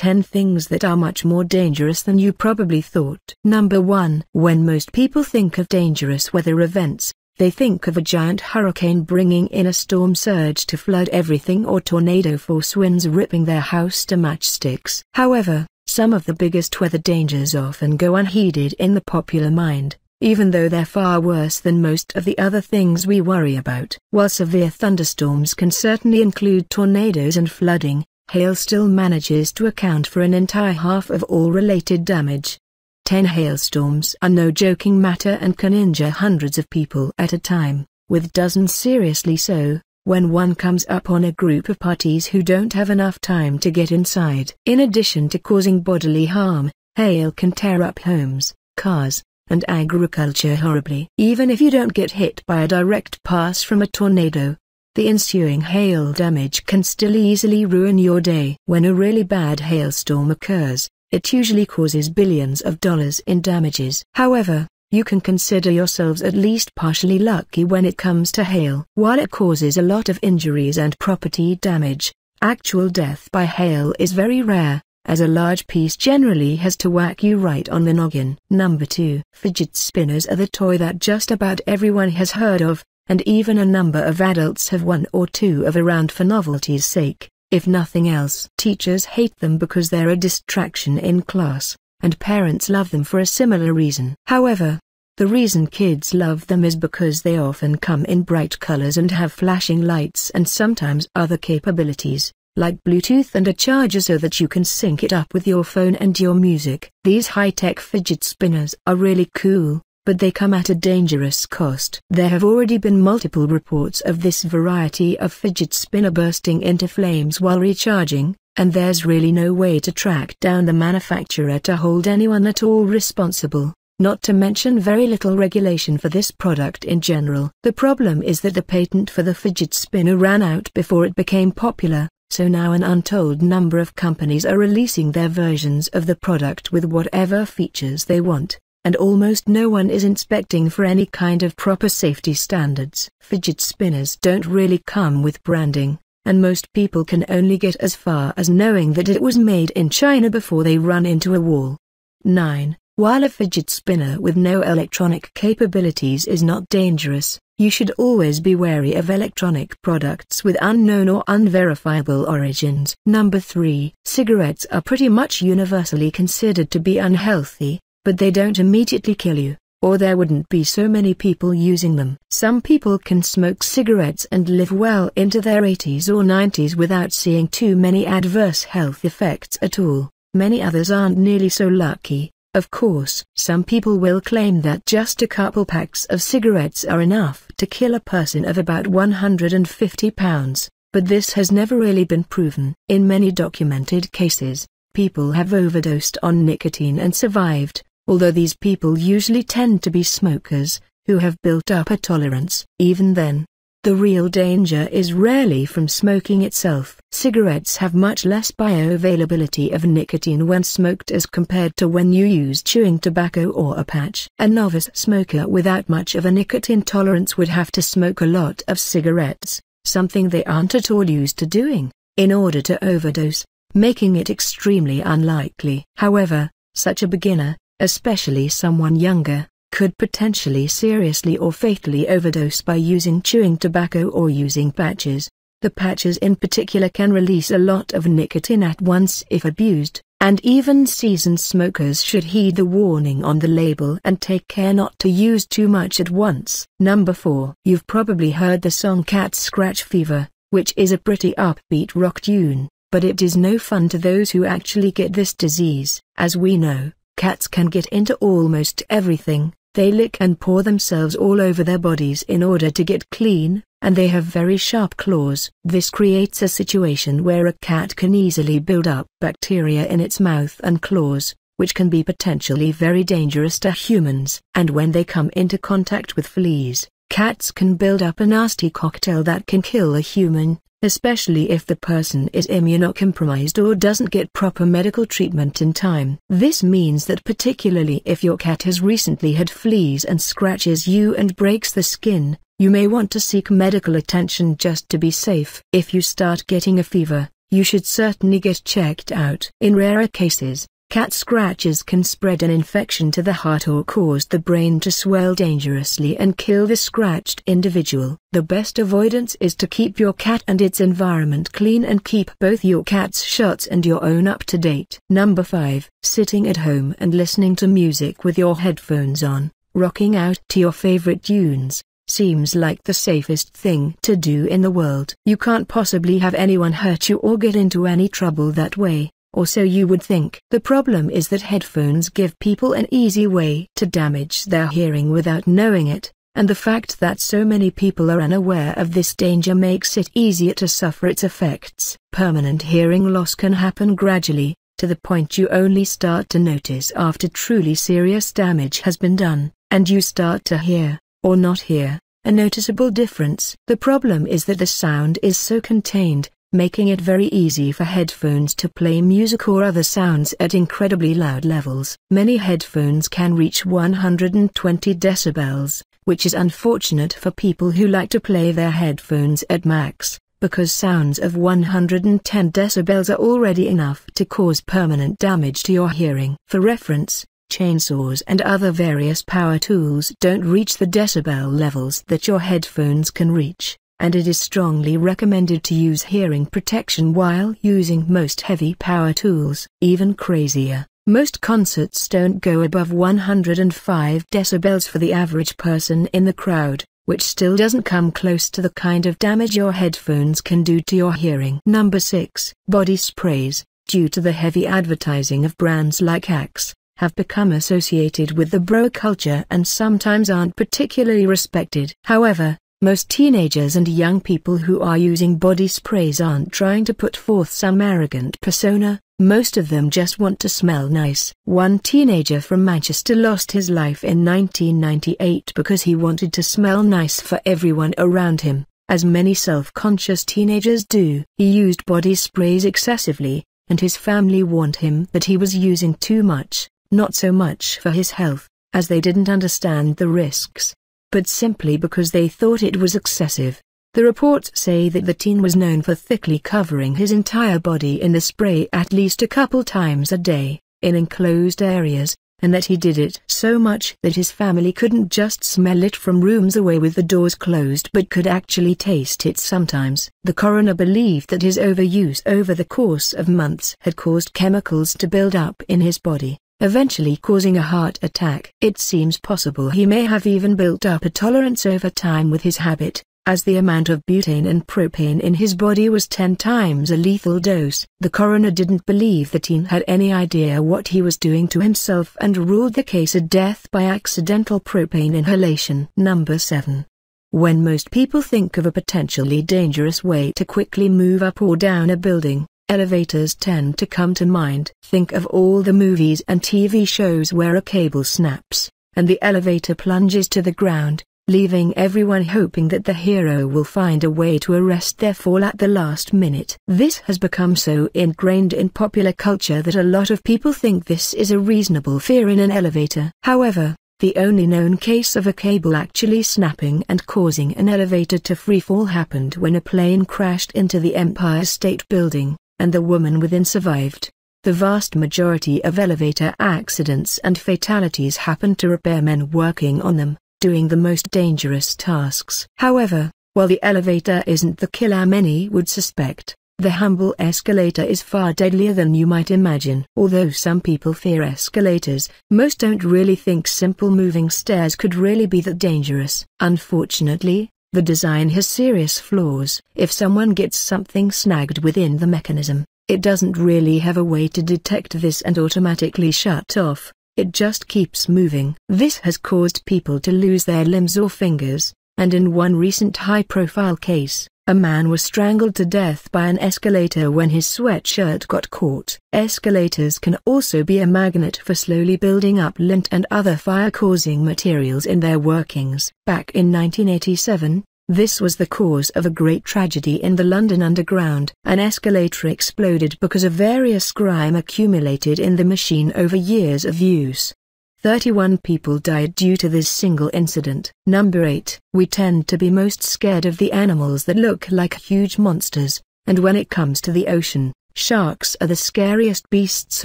10 things that are much more dangerous than you probably thought. Number 1. When most people think of dangerous weather events, they think of a giant hurricane bringing in a storm surge to flood everything or tornado force winds ripping their house to matchsticks. However, some of the biggest weather dangers often go unheeded in the popular mind, even though they're far worse than most of the other things we worry about. While severe thunderstorms can certainly include tornadoes and flooding, hail still manages to account for an entire half of all related damage. 10 hailstorms are no joking matter and can injure hundreds of people at a time, with dozens seriously so, when one comes up on a group of parties who don't have enough time to get inside. In addition to causing bodily harm, hail can tear up homes, cars, and agriculture horribly. Even if you don't get hit by a direct pass from a tornado, the ensuing hail damage can still easily ruin your day. When a really bad hailstorm occurs, it usually causes billions of dollars in damages. However, you can consider yourselves at least partially lucky when it comes to hail. While it causes a lot of injuries and property damage, actual death by hail is very rare, as a large piece generally has to whack you right on the noggin. Number 2. Fidget spinners are the toy that just about everyone has heard of, and even a number of adults have one or two of around for novelty's sake, if nothing else. Teachers hate them because they're a distraction in class, and parents love them for a similar reason. However, the reason kids love them is because they often come in bright colors and have flashing lights and sometimes other capabilities, like Bluetooth and a charger so that you can sync it up with your phone and your music. These high-tech fidget spinners are really cool, but they come at a dangerous cost. There have already been multiple reports of this variety of fidget spinner bursting into flames while recharging, and there's really no way to track down the manufacturer to hold anyone at all responsible, not to mention very little regulation for this product in general. The problem is that the patent for the fidget spinner ran out before it became popular, so now an untold number of companies are releasing their versions of the product with whatever features they want, and almost no one is inspecting for any kind of proper safety standards. Fidget spinners don't really come with branding, and most people can only get as far as knowing that it was made in China before they run into a wall. 9. While a fidget spinner with no electronic capabilities is not dangerous, you should always be wary of electronic products with unknown or unverifiable origins. Number 3. Cigarettes are pretty much universally considered to be unhealthy, but they don't immediately kill you, or there wouldn't be so many people using them. Some people can smoke cigarettes and live well into their 80s or 90s without seeing too many adverse health effects at all. Many others aren't nearly so lucky. Of course, some people will claim that just a couple packs of cigarettes are enough to kill a person of about 150 pounds, but this has never really been proven. In many documented cases, people have overdosed on nicotine and survived, although these people usually tend to be smokers, who have built up a tolerance. Even then, the real danger is rarely from smoking itself. Cigarettes have much less bioavailability of nicotine when smoked as compared to when you use chewing tobacco or a patch. A novice smoker without much of a nicotine tolerance would have to smoke a lot of cigarettes, something they aren't at all used to doing, in order to overdose, making it extremely unlikely. However, such a beginner, especially someone younger, could potentially seriously or fatally overdose by using chewing tobacco or using patches. The patches in particular can release a lot of nicotine at once if abused, and even seasoned smokers should heed the warning on the label and take care not to use too much at once. Number 4. You've probably heard the song Cat Scratch Fever, which is a pretty upbeat rock tune, but it is no fun to those who actually get this disease. As we know, cats can get into almost everything. They lick and paw themselves all over their bodies in order to get clean, and they have very sharp claws. This creates a situation where a cat can easily build up bacteria in its mouth and claws, which can be potentially very dangerous to humans. And when they come into contact with fleas, cats can build up a nasty cocktail that can kill a human, especially if the person is immunocompromised or doesn't get proper medical treatment in time. This means that particularly if your cat has recently had fleas and scratches you and breaks the skin, you may want to seek medical attention just to be safe. If you start getting a fever, you should certainly get checked out. In rarer cases, cat scratches can spread an infection to the heart or cause the brain to swell dangerously and kill the scratched individual. The best avoidance is to keep your cat and its environment clean and keep both your cat's shots and your own up to date. Number 5. Sitting at home and listening to music with your headphones on, rocking out to your favorite tunes, seems like the safest thing to do in the world. You can't possibly have anyone hurt you or get into any trouble that way, or so you would think. The problem is that headphones give people an easy way to damage their hearing without knowing it, and the fact that so many people are unaware of this danger makes it easier to suffer its effects. Permanent hearing loss can happen gradually, to the point you only start to notice after truly serious damage has been done, and you start to hear, or not hear, a noticeable difference. The problem is that the sound is so contained, making it very easy for headphones to play music or other sounds at incredibly loud levels. Many headphones can reach 120 decibels, which is unfortunate for people who like to play their headphones at max, because sounds of 110 decibels are already enough to cause permanent damage to your hearing. For reference, chainsaws and other various power tools don't reach the decibel levels that your headphones can reach, and it is strongly recommended to use hearing protection while using most heavy power tools. Even crazier, most concerts don't go above 105 decibels for the average person in the crowd, which still doesn't come close to the kind of damage your headphones can do to your hearing. Number 6. Body sprays. Due to the heavy advertising of brands like Axe, have become associated with the bro culture and sometimes aren't particularly respected. However, most teenagers and young people who are using body sprays aren't trying to put forth some arrogant persona, most of them just want to smell nice. One teenager from Manchester lost his life in 1998 because he wanted to smell nice for everyone around him, as many self-conscious teenagers do. He used body sprays excessively, and his family warned him that he was using too much, not so much for his health, as they didn't understand the risks, but simply because they thought it was excessive. The reports say that the teen was known for thickly covering his entire body in the spray at least a couple times a day, in enclosed areas, and that he did it so much that his family couldn't just smell it from rooms away with the doors closed but could actually taste it sometimes. The coroner believed that his overuse over the course of months had caused chemicals to build up in his body, eventually causing a heart attack. It seems possible he may have even built up a tolerance over time with his habit, as the amount of butane and propane in his body was 10 times a lethal dose. The coroner didn't believe the teen had any idea what he was doing to himself and ruled the case a death by accidental propane inhalation. Number 7. When most people think of a potentially dangerous way to quickly move up or down a building, elevators tend to come to mind. Think of all the movies and TV shows where a cable snaps, and the elevator plunges to the ground, leaving everyone hoping that the hero will find a way to arrest their fall at the last minute. This has become so ingrained in popular culture that a lot of people think this is a reasonable fear in an elevator. However, the only known case of a cable actually snapping and causing an elevator to freefall happened when a plane crashed into the Empire State Building, and the woman within survived. The vast majority of elevator accidents and fatalities happen to repairmen working on them, doing the most dangerous tasks. However, while the elevator isn't the killer many would suspect, the humble escalator is far deadlier than you might imagine. Although some people fear escalators, most don't really think simple moving stairs could really be that dangerous. Unfortunately, the design has serious flaws. If someone gets something snagged within the mechanism, it doesn't really have a way to detect this and automatically shut off. It just keeps moving. This has caused people to lose their limbs or fingers, and in one recent high-profile case, a man was strangled to death by an escalator when his sweatshirt got caught. Escalators can also be a magnet for slowly building up lint and other fire-causing materials in their workings. Back in 1987, this was the cause of a great tragedy in the London Underground. An escalator exploded because of various grime accumulated in the machine over years of use. 31 people died due to this single incident. Number 8. We tend to be most scared of the animals that look like huge monsters, And when it comes to the ocean, sharks are the scariest beasts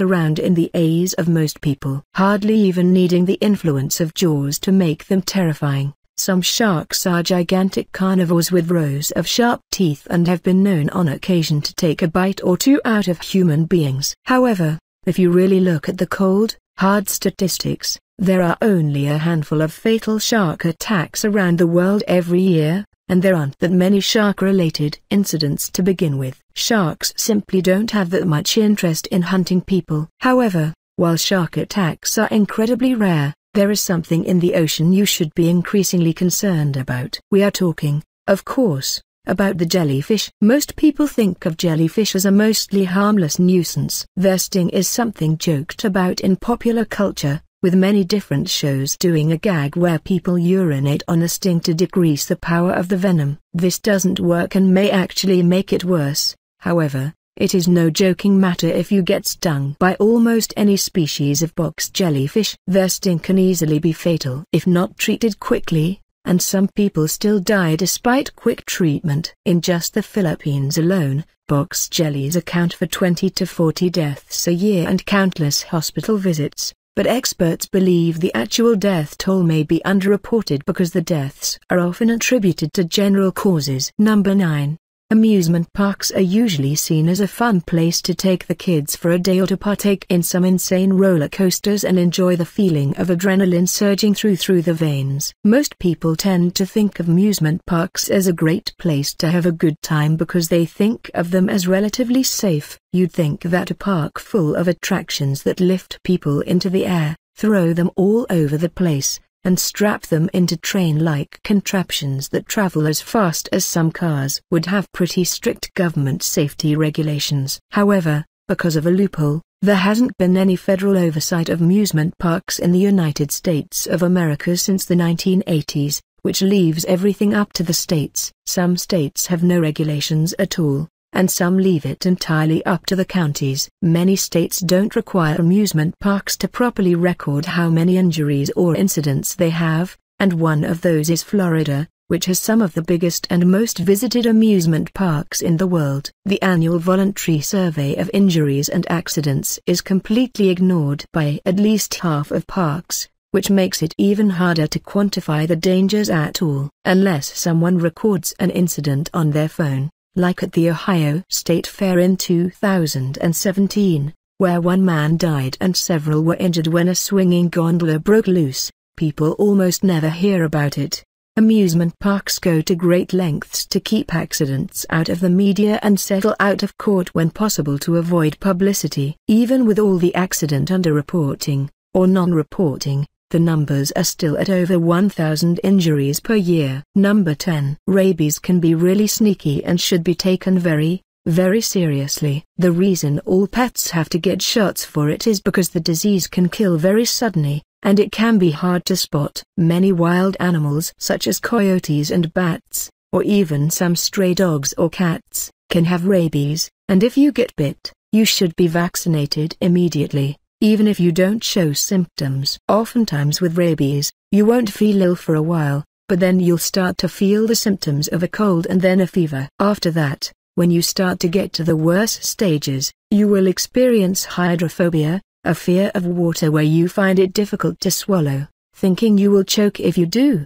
around in the eyes of most people. Hardly even needing the influence of Jaws to make them terrifying, some sharks are gigantic carnivores with rows of sharp teeth and have been known on occasion to take a bite or two out of human beings. However, if you really look at the cold, hard statistics, there are only a handful of fatal shark attacks around the world every year, and there aren't that many shark-related incidents to begin with. Sharks simply don't have that much interest in hunting people. However, while shark attacks are incredibly rare, there is something in the ocean you should be increasingly concerned about. We are talking, of course, about the jellyfish. Most people think of jellyfish as a mostly harmless nuisance. Their sting is something joked about in popular culture, with many different shows doing a gag where people urinate on a sting to decrease the power of the venom. This doesn't work and may actually make it worse. However, it is no joking matter if you get stung by almost any species of box jellyfish. Their sting can easily be fatal if not treated quickly, and some people still die despite quick treatment. In just the Philippines alone, box jellies account for 20 to 40 deaths a year and countless hospital visits. But experts believe the actual death toll may be underreported because the deaths are often attributed to general causes. Number 9. Amusement parks are usually seen as a fun place to take the kids for a day or to partake in some insane roller coasters and enjoy the feeling of adrenaline surging through the veins. Most people tend to think of amusement parks as a great place to have a good time because they think of them as relatively safe. You'd think that a park full of attractions that lift people into the air, throw them all over the place, and strap them into train-like contraptions that travel as fast as some cars would have pretty strict government safety regulations. However, because of a loophole, there hasn't been any federal oversight of amusement parks in the United States of America since the 1980s, which leaves everything up to the states. Some states have no regulations at all, and some leave it entirely up to the counties. Many states don't require amusement parks to properly record how many injuries or incidents they have, and one of those is Florida, which has some of the biggest and most visited amusement parks in the world. The annual voluntary survey of injuries and accidents is completely ignored by at least half of parks, which makes it even harder to quantify the dangers at all. Unless someone records an incident on their phone, like at the Ohio State Fair in 2017, where one man died and several were injured when a swinging gondola broke loose, people almost never hear about it. Amusement parks go to great lengths to keep accidents out of the media and settle out of court when possible to avoid publicity. Even with all the accident underreporting, or non-reporting, the numbers are still at over 1,000 injuries per year. Number 10. Rabies can be really sneaky and should be taken very, very seriously. The reason all pets have to get shots for it is because the disease can kill very suddenly, and it can be hard to spot. Many wild animals such as coyotes and bats, or even some stray dogs or cats, can have rabies, and if you get bit, you should be vaccinated immediately. Even if you don't show symptoms. Oftentimes with rabies, you won't feel ill for a while, but then you'll start to feel the symptoms of a cold and then a fever. After that, when you start to get to the worst stages, you will experience hydrophobia, a fear of water where you find it difficult to swallow, thinking you will choke if you do.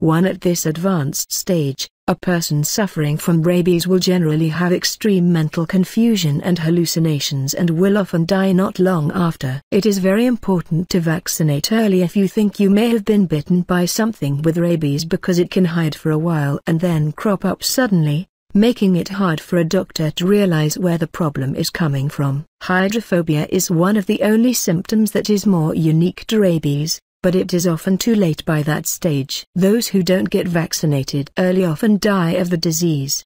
At this advanced stage, a person suffering from rabies will generally have extreme mental confusion and hallucinations and will often die not long after. It is very important to vaccinate early if you think you may have been bitten by something with rabies because it can hide for a while and then crop up suddenly, making it hard for a doctor to realize where the problem is coming from. Hydrophobia is one of the only symptoms that is more unique to rabies, but it is often too late by that stage. Those who don't get vaccinated early often die of the disease.